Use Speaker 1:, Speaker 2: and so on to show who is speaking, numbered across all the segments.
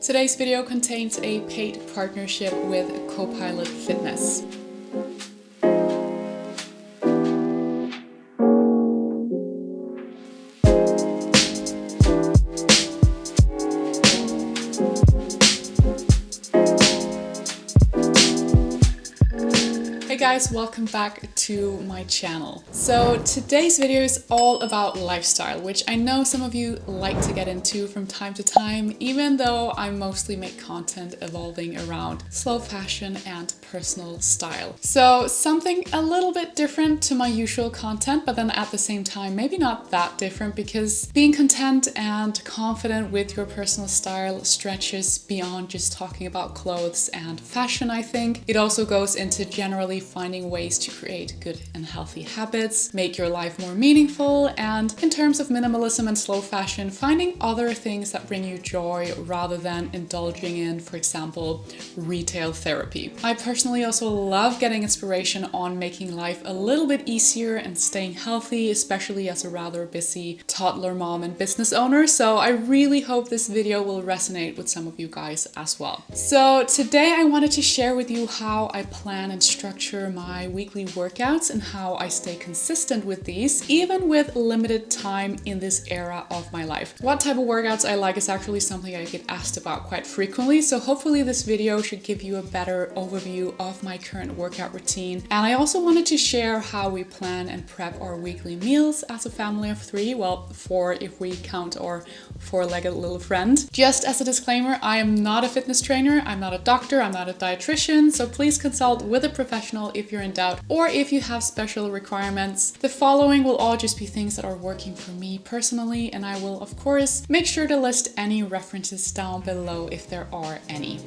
Speaker 1: Today's video contains a paid partnership with CoPilot Fitness. Hey guys, welcome back to my channel. So today's video is all about lifestyle, which I know some of you like to get into from time to time, even though I mostly make content evolving around slow fashion and personal style. So something a little bit different to my usual content, but then at the same time, maybe not that different, because being content and confident with your personal style stretches beyond just talking about clothes and fashion, I think. It also goes into generally finding ways to create good and healthy habits, make your life more meaningful, and in terms of minimalism and slow fashion, finding other things that bring you joy rather than indulging in, for example, retail therapy. I personally also love getting inspiration on making life a little bit easier and staying healthy, especially as a rather busy toddler mom and business owner. So I really hope this video will resonate with some of you guys as well. So today I wanted to share with you how I plan and structure my weekly workouts and how I stay consistent with these, even with limited time in this era of my life. What type of workouts I like is actually something I get asked about quite frequently, so hopefully this video should give you a better overview of my current workout routine. And I also wanted to share how we plan and prep our weekly meals as a family of three, well, four if we count our four-legged little friend. Just as a disclaimer, I am not a fitness trainer, I'm not a doctor, I'm not a dietitian, so please consult with a professional if you're in doubt or if you have special requirements. The following will all just be things that are working for me personally, and I will of course make sure to list any references down below if there are any.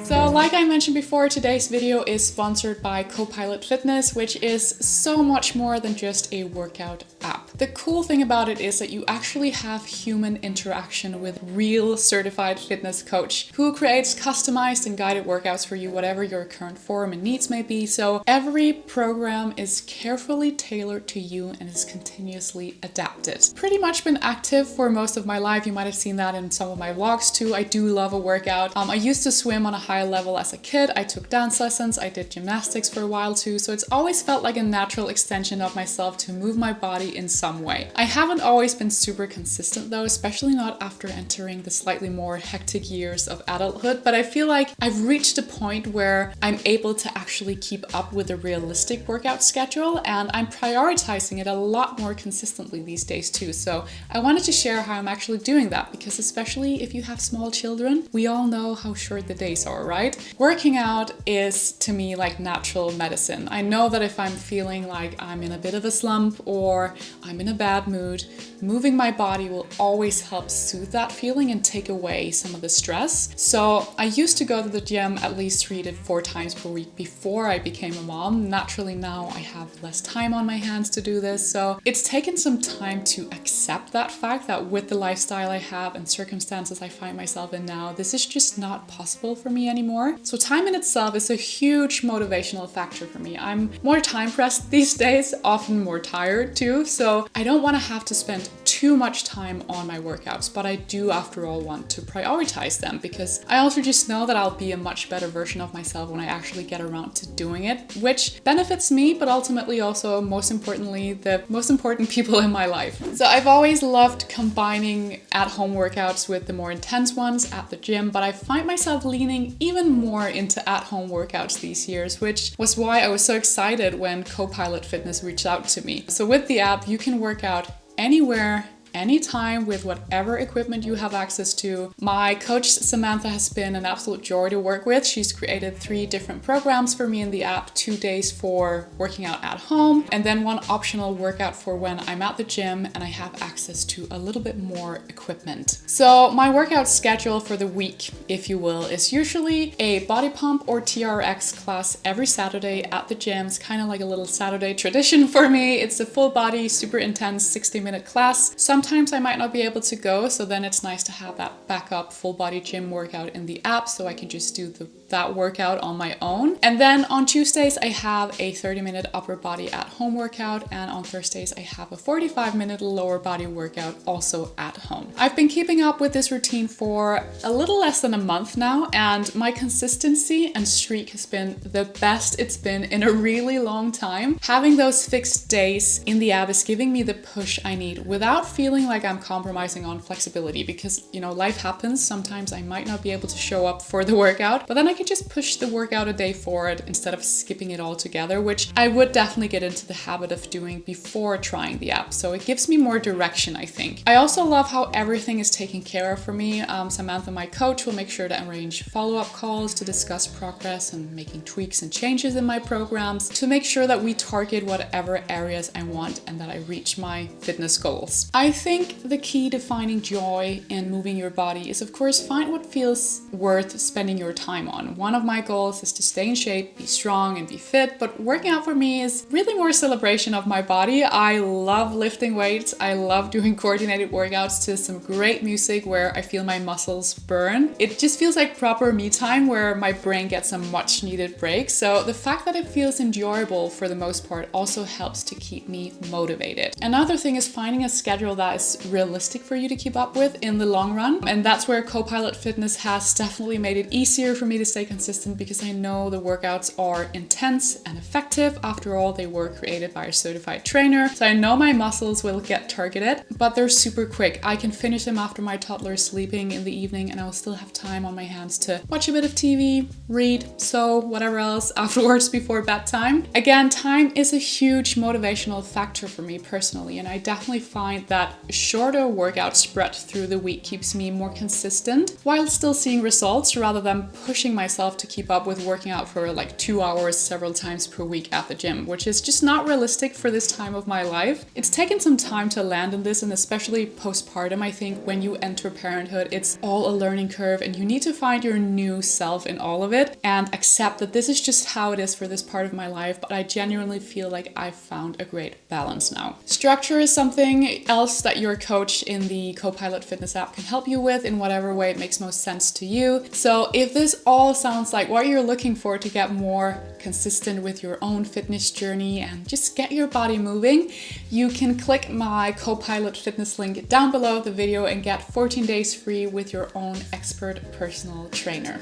Speaker 1: So like I mentioned before, today's video is sponsored by CoPilot Fitness, which is so much more than just a workout app. The cool thing about it is that you actually have human interaction with real certified fitness coach who creates customized and guided workouts for you, whatever your current form and needs may be. So every program is carefully tailored to you and is continuously adapted. Pretty much been active for most of my life. You might have seen that in some of my vlogs too. I do love a workout. I used to swim on a high level as a kid. I took dance lessons. I did gymnastics for a while too. So it's always felt like a natural extension of myself to move my body in some way. I haven't always been super consistent though, especially not after entering the slightly more hectic years of adulthood, but I feel like I've reached a point where I'm able to actually keep up with a realistic workout schedule, and I'm prioritizing it a lot more consistently these days too. So I wanted to share how I'm actually doing that, because especially if you have small children, we all know how short the days are, right? Working out is to me like natural medicine. I know that if I'm feeling like I'm in a bit of a slump or I'm in a bad mood, moving my body will always help soothe that feeling and take away some of the stress. So I used to go to the gym at least 3 to 4 times per week before I became a mom. Naturally now I have less time on my hands to do this. So it's taken some time to accept that fact that with the lifestyle I have and circumstances I find myself in now, this is just not possible for me anymore. So time in itself is a huge motivational factor for me. I'm more time pressed these days, often more tired too. So I don't want to have to spend too much time on my workouts, but I do after all want to prioritize them, because I also just know that I'll be a much better version of myself when I actually get around to doing it, which benefits me, but ultimately also, most importantly, the most important people in my life. So I've always loved combining at-home workouts with the more intense ones at the gym, but I find myself leaning even more into at-home workouts these years, which was why I was so excited when CoPilot Fitness reached out to me. So with the app, you can work out anywhere, anytime, with whatever equipment you have access to. My coach Samantha has been an absolute joy to work with. She's created 3 different programs for me in the app: 2 days for working out at home, and then 1 optional workout for when I'm at the gym and I have access to a little bit more equipment. So my workout schedule for the week, if you will, is usually a body pump or TRX class every Saturday at the gym. It's kind of like a little Saturday tradition for me. It's a full body, super intense 60-minute class. Sometimes Sometimes I might not be able to go, so then it's nice to have that backup full body gym workout in the app, so I can just do that workout on my own. And then on Tuesdays, I have a 30-minute upper body at home workout, and on Thursdays, I have a 45-minute lower body workout also at home. I've been keeping up with this routine for a little less than a month now, and my consistency and streak has been the best it's been in a really long time. Having those fixed days in the app is giving me the push I need without feeling like I'm compromising on flexibility, because life happens. Sometimes I might not be able to show up for the workout, but then I can just push the workout a day forward instead of skipping it all together, which I would definitely get into the habit of doing before trying the app. So it gives me more direction, I think. I also love how everything is taken care of for me. Samantha, my coach, will make sure to arrange follow-up calls to discuss progress and making tweaks and changes in my programs to make sure that we target whatever areas I want and that I reach my fitness goals. I think the key to finding joy in moving your body is, of course, find what feels worth spending your time on. One of my goals is to stay in shape, be strong, and be fit, but working out for me is really more a celebration of my body. I love lifting weights. I love doing coordinated workouts to some great music where I feel my muscles burn. It just feels like proper me time where my brain gets a much needed break. So the fact that it feels enjoyable for the most part also helps to keep me motivated. Another thing is finding a schedule that is realistic for you to keep up with in the long run. And that's where CoPilot Fitness has definitely made it easier for me to stay consistent, because I know the workouts are intense and effective. After all, they were created by a certified trainer. So I know my muscles will get targeted, but they're super quick. I can finish them after my toddler is sleeping in the evening, and I will still have time on my hands to watch a bit of TV, read, sew, whatever else afterwards before bedtime. Again, time is a huge motivational factor for me personally, and I definitely find that shorter workout spread through the week keeps me more consistent while still seeing results, rather than pushing myself to keep up with working out for like 2 hours several times per week at the gym, which is just not realistic for this time of my life. It's taken some time to land in this, and especially postpartum, I think when you enter parenthood, it's all a learning curve, and you need to find your new self in all of it and accept that this is just how it is for this part of my life. But I genuinely feel like I've found a great balance now. Structure is something else that your coach in the CoPilot Fitness app can help you with in whatever way it makes most sense to you. So if this all sounds like what you're looking for to get more consistent with your own fitness journey and just get your body moving, you can click my CoPilot Fitness link down below the video and get 14 days free with your own expert personal trainer.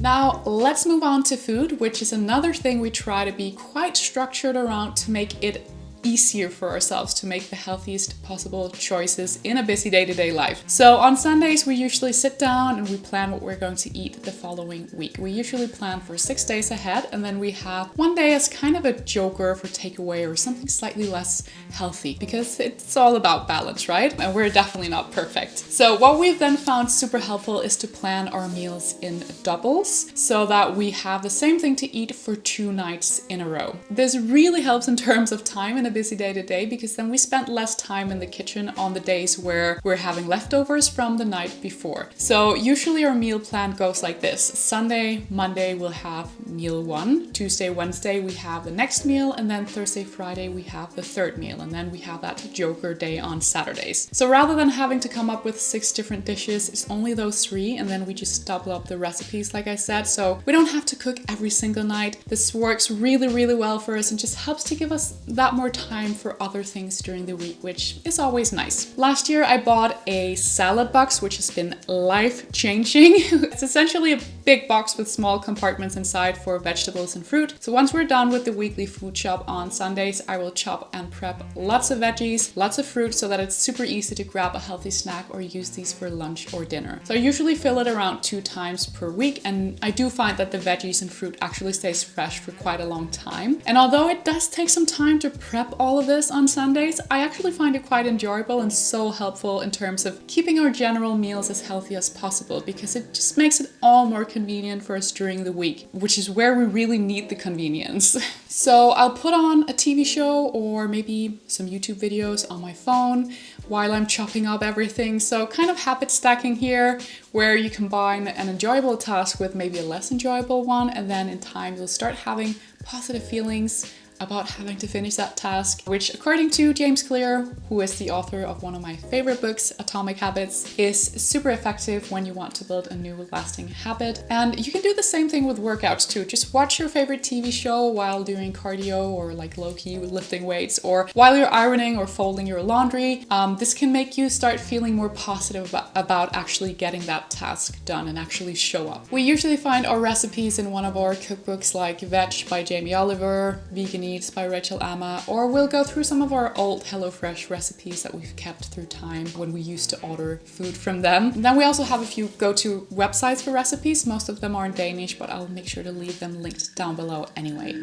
Speaker 1: Now let's move on to food, which is another thing we try to be quite structured around to make it easier for ourselves to make the healthiest possible choices in a busy day-to-day life. So on Sundays, we usually sit down and we plan what we're going to eat the following week. We usually plan for 6 days ahead, and then we have one day as kind of a joker for takeaway or something slightly less healthy, because it's all about balance, right? And we're definitely not perfect. So what we've then found super helpful is to plan our meals in doubles so that we have the same thing to eat for 2 nights in a row. This really helps in terms of time in a busy day to day, because then we spend less time in the kitchen on the days where we're having leftovers from the night before. So usually our meal plan goes like this. Sunday, Monday we'll have meal 1, Tuesday, Wednesday we have the next meal, and then Thursday, Friday we have the third meal, and then we have that joker day on Saturdays. So rather than having to come up with 6 different dishes, it's only those 3, and then we just double up the recipes like I said, so we don't have to cook every single night. This works really, really well for us and just helps to give us that more time for other things during the week, which is always nice. Last year I bought a salad box, which has been life-changing. It's essentially a big box with small compartments inside for vegetables and fruit. So once we're done with the weekly food shop on Sundays, I will chop and prep lots of veggies, lots of fruit, so that it's super easy to grab a healthy snack or use these for lunch or dinner. So I usually fill it around 2 times per week, and I do find that the veggies and fruit actually stays fresh for quite a long time. And although it does take some time to prep all of this on Sundays, I actually find it quite enjoyable and so helpful in terms of keeping our general meals as healthy as possible, because it just makes it all more convenient for us during the week, which is where we really need the convenience. So I'll put on a TV show or maybe some YouTube videos on my phone while I'm chopping up everything. So kind of habit stacking here, where you combine an enjoyable task with maybe a less enjoyable one, and then in time you'll start having positive feelings about having to finish that task, which according to James Clear, who is the author of one of my favorite books, Atomic Habits, is super effective when you want to build a new lasting habit. And you can do the same thing with workouts too. Just watch your favorite TV show while doing cardio or like low-key lifting weights, or while you're ironing or folding your laundry. This can make you start feeling more positive about actually getting that task done and actually show up. We usually find our recipes in one of our cookbooks like Veg by Jamie Oliver, Vegan Eats by Rachel Amma, or we'll go through some of our old HelloFresh recipes that we've kept through time when we used to order food from them. And then we also have a few go-to websites for recipes. Most of them are in Danish, but I'll make sure to leave them linked down below anyway.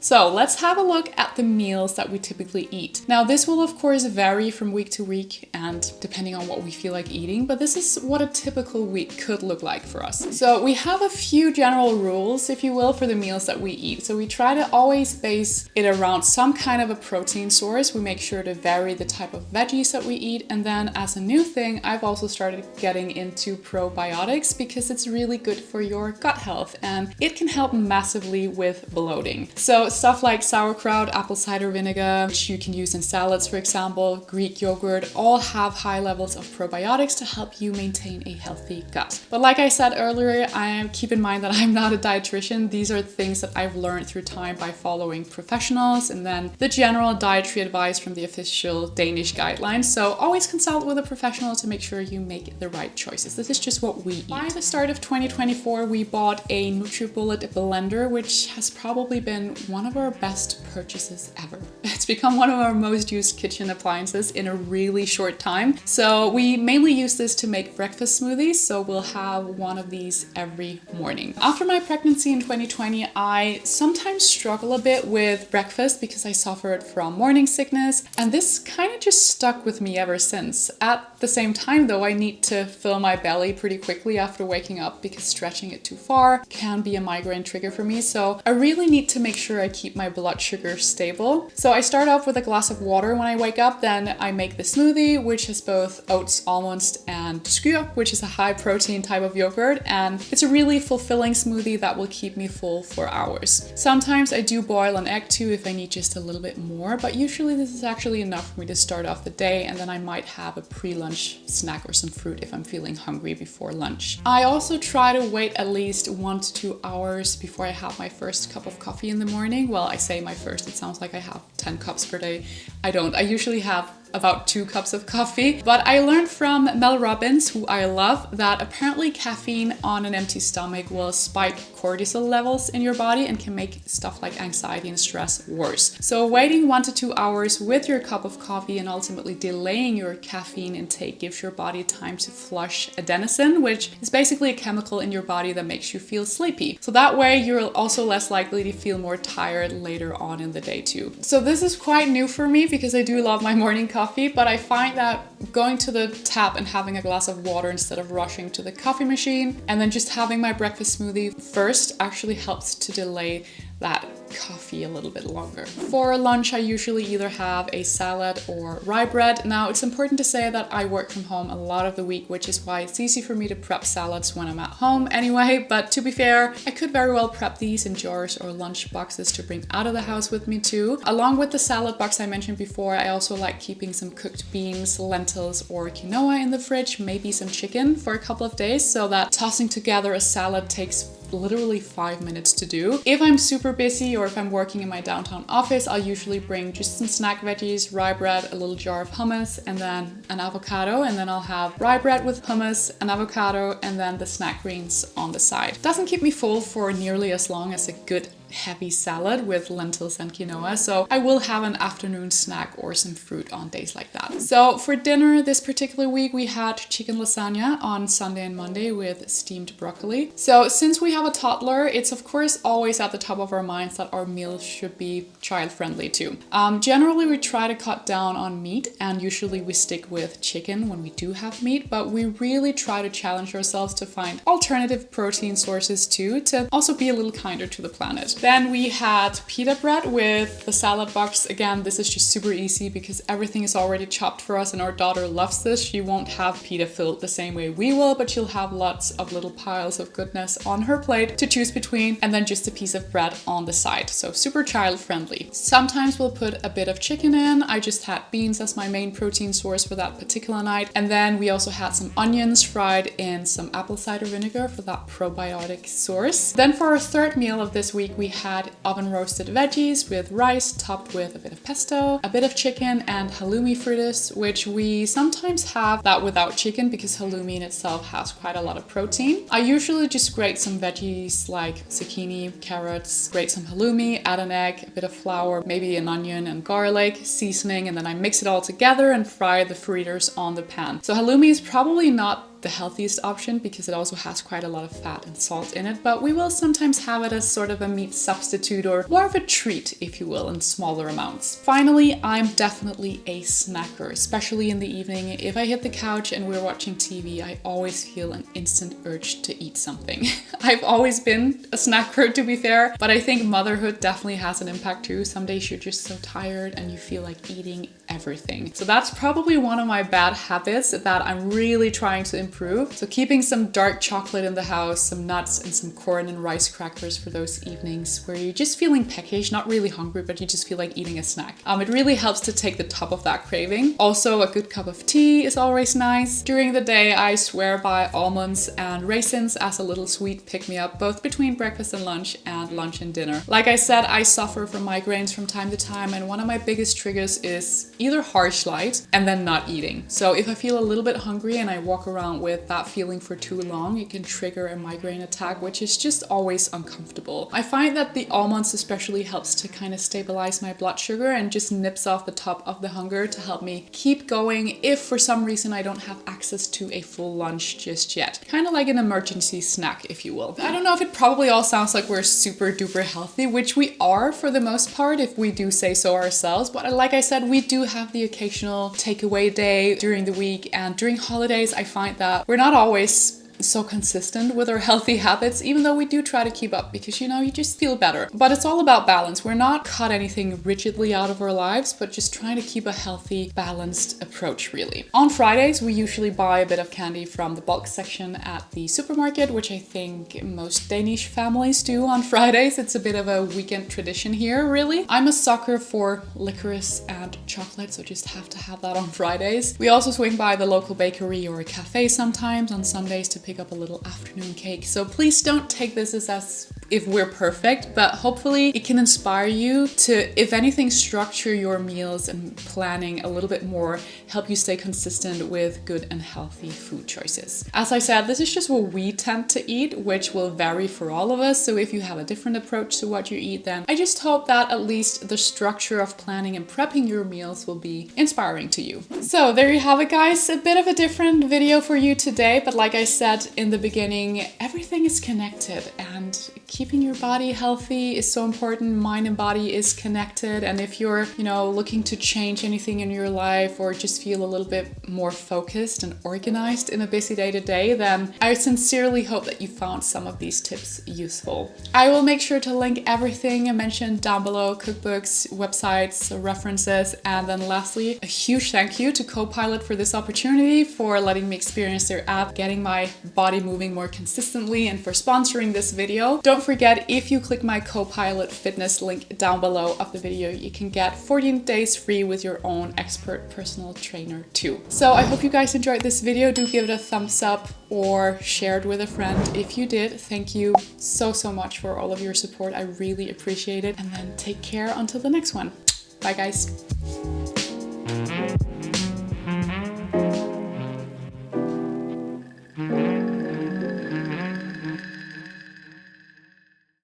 Speaker 1: So let's have a look at the meals that we typically eat. Now this will of course vary from week to week and depending on what we feel like eating, but this is what a typical week could look like for us. So we have a few general rules, if you will, for the meals that we eat. So we try to always base it around some kind of a protein source. We make sure to vary the type of veggies that we eat. And then as a new thing, I've also started getting into probiotics because it's really good for your gut health and it can help massively with bloating. So stuff like sauerkraut, apple cider vinegar, which you can use in salads, for example, Greek yogurt, all have high levels of probiotics to help you maintain a healthy gut. But like I said earlier, keep in mind that I'm not a dietitian. These are things that I've learned through time by following professionals and then the general dietary advice from the official Danish guidelines. So always consult with a professional to make sure you make the right choices. This is just what we eat. By the start of 2024, we bought a NutriBullet blender, which has probably been one of our best purchases ever. It's become one of our most used kitchen appliances in a really short time. So we mainly use this to make breakfast smoothies. So we'll have one of these every morning. After my pregnancy in 2020, I sometimes struggle a bit with breakfast because I suffered from morning sickness. And this kind of just stuck with me ever since. At the same time though, I need to fill my belly pretty quickly after waking up because stretching it too far can be a migraine trigger for me. So I really need to make sure I keep my blood sugar stable. So I start off with a glass of water when I wake up, then I make the smoothie, which has both oats, almonds, and skyr, which is a high protein type of yogurt, and it's a really fulfilling smoothie that will keep me full for hours. Sometimes I do boil an egg too if I need just a little bit more, but usually this is actually enough for me to start off the day, and then I might have a pre-lunch snack or some fruit if I'm feeling hungry before lunch. I also try to wait at least 1 to 2 hours before I have my first cup of coffee in the morning. Well, I say my first, it sounds like I have 10 cups per day. I don't. I usually have about 2 cups of coffee. But I learned from Mel Robbins, who I love, that apparently caffeine on an empty stomach will spike cortisol levels in your body and can make stuff like anxiety and stress worse. So waiting 1 to 2 hours with your cup of coffee and ultimately delaying your caffeine intake gives your body time to flush adenosine, which is basically a chemical in your body that makes you feel sleepy. So that way you're also less likely to feel more tired later on in the day too. So this is quite new for me because I do love my morning coffee, but I find that going to the tap and having a glass of water instead of rushing to the coffee machine and then just having my breakfast smoothie first actually helps to delay that coffee a little bit longer. For lunch, I usually either have a salad or rye bread. Now, it's important to say that I work from home a lot of the week, which is why it's easy for me to prep salads when I'm at home anyway. But to be fair, I could very well prep these in jars or lunch boxes to bring out of the house with me too. Along with the salad box I mentioned before, I also like keeping some cooked beans, lentils, or quinoa in the fridge, maybe some chicken for a couple of days, so that tossing together a salad takes literally 5 minutes to do. If I'm super busy or if I'm working in my downtown office, I'll usually bring just some snack veggies, rye bread, a little jar of hummus, and then an avocado. And then I'll have rye bread with hummus, an avocado, and then the snack greens on the side. Doesn't keep me full for nearly as long as a good heavy salad with lentils and quinoa, so I will have an afternoon snack or some fruit on days like that. So for dinner this particular week, we had chicken lasagna on Sunday and Monday with steamed broccoli. So since we have a toddler, it's of course always at the top of our minds that our meals should be child friendly too. Generally we try to cut down on meat, and usually we stick with chicken when we do have meat, but we really try to challenge ourselves to find alternative protein sources too, to also be a little kinder to the planet. Then we had pita bread with the salad box. Again, this is just super easy because everything is already chopped for us and our daughter loves this. She won't have pita filled the same way we will, but she'll have lots of little piles of goodness on her plate to choose between, and then just a piece of bread on the side. So super child friendly. Sometimes we'll put a bit of chicken in. I just had beans as my main protein source for that particular night. And then we also had some onions fried in some apple cider vinegar for that probiotic source. Then for our third meal of this week, we had oven roasted veggies with rice topped with a bit of pesto, a bit of chicken, and halloumi fritters, which we sometimes have that without chicken because halloumi in itself has quite a lot of protein. I usually just grate some veggies like zucchini, carrots, grate some halloumi, add an egg, a bit of flour, maybe an onion and garlic, seasoning, and then I mix it all together and fry the fritters on the pan. So halloumi is probably not the healthiest option because it also has quite a lot of fat and salt in it, but we will sometimes have it as sort of a meat substitute or more of a treat, if you will, in smaller amounts. Finally, I'm definitely a snacker, especially in the evening. If I hit the couch and we're watching TV, I always feel an instant urge to eat something. I've always been a snacker, to be fair, but I think motherhood definitely has an impact too. Some days you're just so tired and you feel like eating everything. So that's probably one of my bad habits that I'm really trying to improve. So keeping some dark chocolate in the house, some nuts and some corn and rice crackers for those evenings where you're just feeling peckish, not really hungry, but you just feel like eating a snack. It really helps to take the top of that craving. Also, a good cup of tea is always nice. During the day, I swear by almonds and raisins as a little sweet pick-me-up, both between breakfast and lunch and dinner. Like I said, I suffer from migraines from time to time, and one of my biggest triggers is either harsh light and then not eating. So if I feel a little bit hungry and I walk around with that feeling for too long, it can trigger a migraine attack, which is just always uncomfortable. I find that the almonds especially helps to kind of stabilize my blood sugar and just nips off the top of the hunger to help me keep going if for some reason I don't have access to a full lunch just yet. Kind of like an emergency snack, if you will. I don't know if it probably all sounds like we're super duper healthy, which we are for the most part if we do say so ourselves, but like I said, we do have the occasional takeaway day during the week, and during holidays I find that we're not always so consistent with our healthy habits, even though we do try to keep up because, you know, you just feel better. But it's all about balance. We're not cut anything rigidly out of our lives, but just trying to keep a healthy, balanced approach, really. On Fridays, we usually buy a bit of candy from the bulk section at the supermarket, which I think most Danish families do on Fridays. It's a bit of a weekend tradition here, really. I'm a sucker for licorice and chocolate, so just have to have that on Fridays. We also swing by the local bakery or a cafe sometimes on Sundays to pick up a little afternoon cake. So please don't take this as if we're perfect, but hopefully it can inspire you to, if anything, structure your meals and planning a little bit more, help you stay consistent with good and healthy food choices. As I said, this is just what we tend to eat, which will vary for all of us. So if you have a different approach to what you eat, then I just hope that at least the structure of planning and prepping your meals will be inspiring to you. So there you have it, guys. A bit of a different video for you today, but like I said in the beginning, everything is connected, and keeping your body healthy is so important. Mind and body is connected. And if you're, looking to change anything in your life or just feel a little bit more focused and organized in a busy day to day, then I sincerely hope that you found some of these tips useful. I will make sure to link everything I mentioned down below: cookbooks, websites, references, and then lastly, a huge thank you to CoPilot for this opportunity, for letting me experience their app, getting my body moving more consistently, and for sponsoring this video. Don't forget, if you click my CoPilot Fitness link down below of the video, you can get 14 days free with your own expert personal trainer too. So I hope you guys enjoyed this video. Do give it a thumbs up or share it with a friend. If you did, thank you so much for all of your support. I really appreciate it. And then take care until the next one. Bye guys.